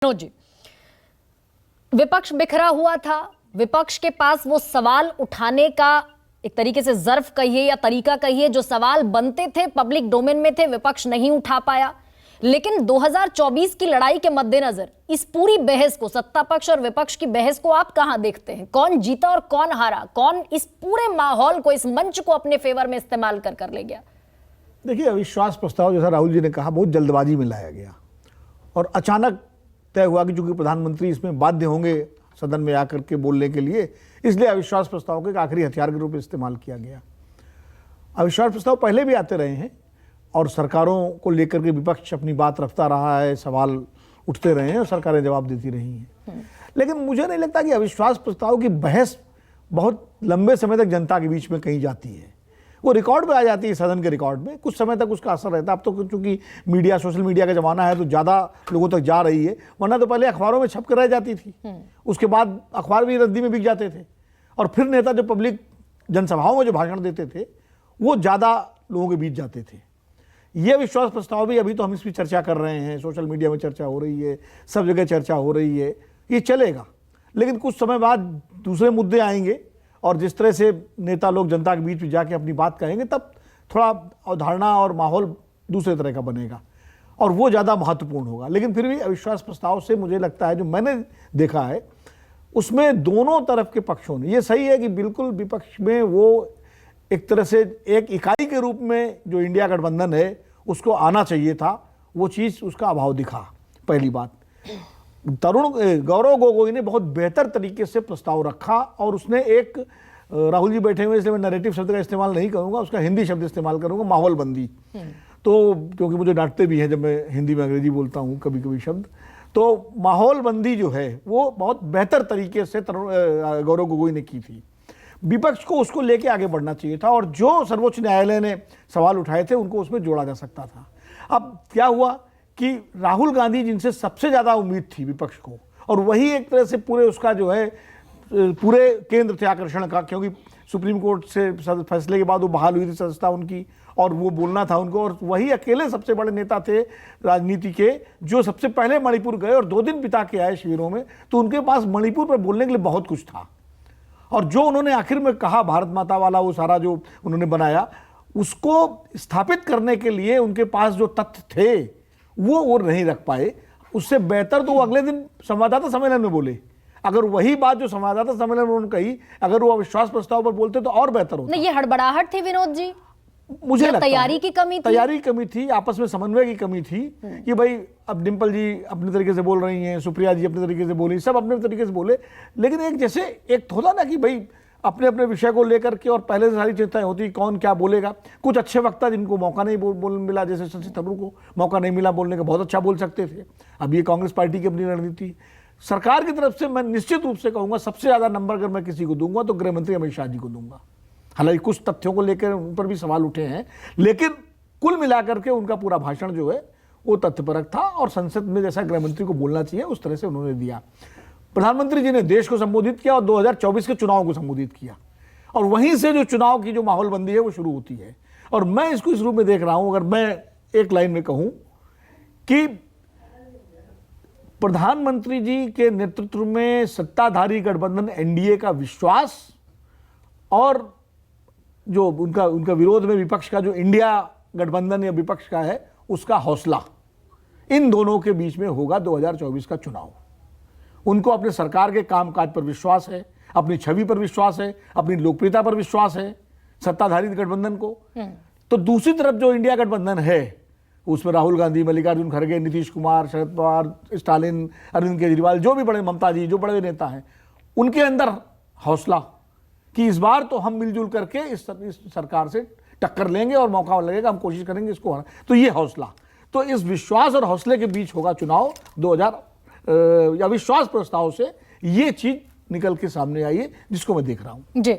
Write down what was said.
जी, विपक्ष बिखरा हुआ था। विपक्ष के पास वो सवाल उठाने का एक तरीके से ज़र्फ कहिए या तरीका कहिए, जो सवाल बनते थे पब्लिक डोमेन में थे, विपक्ष नहीं उठा पाया। लेकिन 2024 की लड़ाई के मद्देनजर इस पूरी बहस को, सत्ता पक्ष और विपक्ष की बहस को आप कहां देखते हैं? कौन जीता और कौन हारा? कौन इस पूरे माहौल को, इस मंच को अपने फेवर में इस्तेमाल कर ले गया? देखिए, अविश्वास प्रस्ताव जैसा राहुल जी ने कहा बहुत जल्दबाजी में लाया गया और अचानक तय हुआ कि चूंकि प्रधानमंत्री इसमें बाध्य होंगे सदन में आकर के बोलने के लिए, इसलिए अविश्वास प्रस्ताव को एक आखिरी हथियार के रूप में इस्तेमाल किया गया। अविश्वास प्रस्ताव पहले भी आते रहे हैं और सरकारों को लेकर के विपक्ष अपनी बात रखता रहा है, सवाल उठते रहे हैं और सरकारें जवाब देती रही हैं। लेकिन मुझे नहीं लगता कि अविश्वास प्रस्ताव की बहस बहुत लंबे समय तक जनता के बीच में कहीं जाती है। वो रिकॉर्ड में आ जाती है, सदन के रिकॉर्ड में कुछ समय तक उसका असर रहता है। अब तो चूंकि मीडिया, सोशल मीडिया का जमाना है तो ज़्यादा लोगों तक जा रही है, वरना तो पहले अखबारों में छप कर रह जाती थी, उसके बाद अखबार भी रद्दी में बिक जाते थे और फिर नेता जो पब्लिक जनसभाओं में जो भाषण देते थे वो ज़्यादा लोगों के बीच जाते थे। ये विश्वास प्रस्ताव भी, अभी तो हम इस पर चर्चा कर रहे हैं, सोशल मीडिया में चर्चा हो रही है, सब जगह चर्चा हो रही है, ये चलेगा। लेकिन कुछ समय बाद दूसरे मुद्दे आएंगे और जिस तरह से नेता लोग जनता के बीच में जाके अपनी बात कहेंगे, तब थोड़ा अवधारणा और माहौल दूसरे तरह का बनेगा और वो ज़्यादा महत्वपूर्ण होगा। लेकिन फिर भी अविश्वास प्रस्ताव से मुझे लगता है, जो मैंने देखा है उसमें दोनों तरफ के पक्षों ने, ये सही है कि बिल्कुल विपक्ष में वो एक तरह से एक इकाई के रूप में जो इंडिया गठबंधन है उसको आना चाहिए था, वो चीज़ उसका अभाव दिखा। पहली बात, गौरव गोगोई ने बहुत बेहतर तरीके से प्रस्ताव रखा और उसने एक, राहुल जी बैठे हुए इसलिए मैं नैरेटिव शब्द का इस्तेमाल नहीं करूंगा, उसका हिंदी शब्द इस्तेमाल करूंगा, माहौलबंदी। तो क्योंकि मुझे डांटते भी हैं जब मैं हिंदी में अंग्रेजी बोलता हूं कभी कभी शब्द, तो माहौलबंदी जो है वो बहुत बेहतर तरीके से गौरव गोगोई ने की थी। विपक्ष को उसको लेके आगे बढ़ना चाहिए था और जो सर्वोच्च न्यायालय ने सवाल उठाए थे उनको उसमें जोड़ा जा सकता था। अब क्या हुआ कि राहुल गांधी, जिनसे सबसे ज़्यादा उम्मीद थी विपक्ष को, और वही एक तरह से पूरे उसका जो है पूरे केंद्र थे आकर्षण का, क्योंकि सुप्रीम कोर्ट से फैसले के बाद वो बहाल हुई थी सदस्यता उनकी और वो बोलना था उनको, और वही अकेले सबसे बड़े नेता थे राजनीति के जो सबसे पहले मणिपुर गए और 2 दिन बिता के आए शिविरों में, तो उनके पास मणिपुर पर बोलने के लिए बहुत कुछ था। और जो उन्होंने आखिर में कहा, भारत माता वाला वो सारा जो उन्होंने बनाया, उसको स्थापित करने के लिए उनके पास जो तथ्य थे वो नहीं रख पाए। उससे बेहतर तो वो अगले दिन संवाददाता सम्मेलन में बोले। अगर वही बात जो संवाददाता सम्मेलन में उन्होंने कही, अगर वो अविश्वास प्रस्ताव पर बोलते तो और बेहतर होता। नहीं, ये हड़बड़ाहट थी विनोद जी, मुझे लगता तैयारी की कमी थी, तैयारी की कमी थी, आपस में समन्वय की कमी थी कि भाई अब डिम्पल जी अपने तरीके से बोल रही हैं, सुप्रिया जी अपने तरीके से बोली, सब अपने तरीके से बोले, लेकिन एक जैसे एक होता ना कि भाई अपने अपने विषय को लेकर के, और पहले से सारी चिंताएं होती कौन क्या बोलेगा। कुछ अच्छे वक्ता जिनको मौका नहीं बोल मिला, जैसे शशि थरूर को मौका नहीं मिला बोलने का, बहुत अच्छा बोल सकते थे। अब ये कांग्रेस पार्टी की अपनी रणनीति। सरकार की तरफ से मैं निश्चित रूप से कहूँगा सबसे ज़्यादा नंबर अगर मैं किसी को दूंगा तो गृह मंत्री अमित शाह जी को दूंगा। हालांकि कुछ तथ्यों को लेकर उन पर भी सवाल उठे हैं, लेकिन कुल मिलाकर के उनका पूरा भाषण जो है वो तथ्यपरक था और संसद में जैसा गृह मंत्री को बोलना चाहिए उस तरह से उन्होंने दिया। प्रधानमंत्री जी ने देश को संबोधित किया और 2024 के चुनाव को संबोधित किया, और वहीं से जो चुनाव की जो माहौलबंदी है वो शुरू होती है। और मैं इसको इस रूप में देख रहा हूं, अगर मैं एक लाइन में कहूं कि प्रधानमंत्री जी के नेतृत्व में सत्ताधारी गठबंधन एनडीए का विश्वास और जो उनका विरोध में विपक्ष का जो इंडिया गठबंधन या विपक्ष का है उसका हौसला, इन दोनों के बीच में होगा 2024 का चुनाव। उनको अपने सरकार के कामकाज पर विश्वास है, अपनी छवि पर विश्वास है, अपनी लोकप्रियता पर विश्वास है सत्ताधारी गठबंधन को। तो दूसरी तरफ जो इंडिया गठबंधन है उसमें राहुल गांधी, मल्लिकार्जुन खड़गे, नीतीश कुमार, शरद पवार, स्टालिन, अरविंद केजरीवाल, जो भी बड़े, ममता जी, जो बड़े नेता हैं, उनके अंदर हौसला कि इस बार तो हम मिलजुल करके इस सरकार से टक्कर लेंगे और मौका लगेगा, हम कोशिश करेंगे इसको हरा। तो ये हौसला, तो इस विश्वास और हौसले के बीच होगा चुनाव 2000 या विश्वास प्रस्ताव से ये चीज निकल के सामने आई है जिसको मैं देख रहा हूं। जी।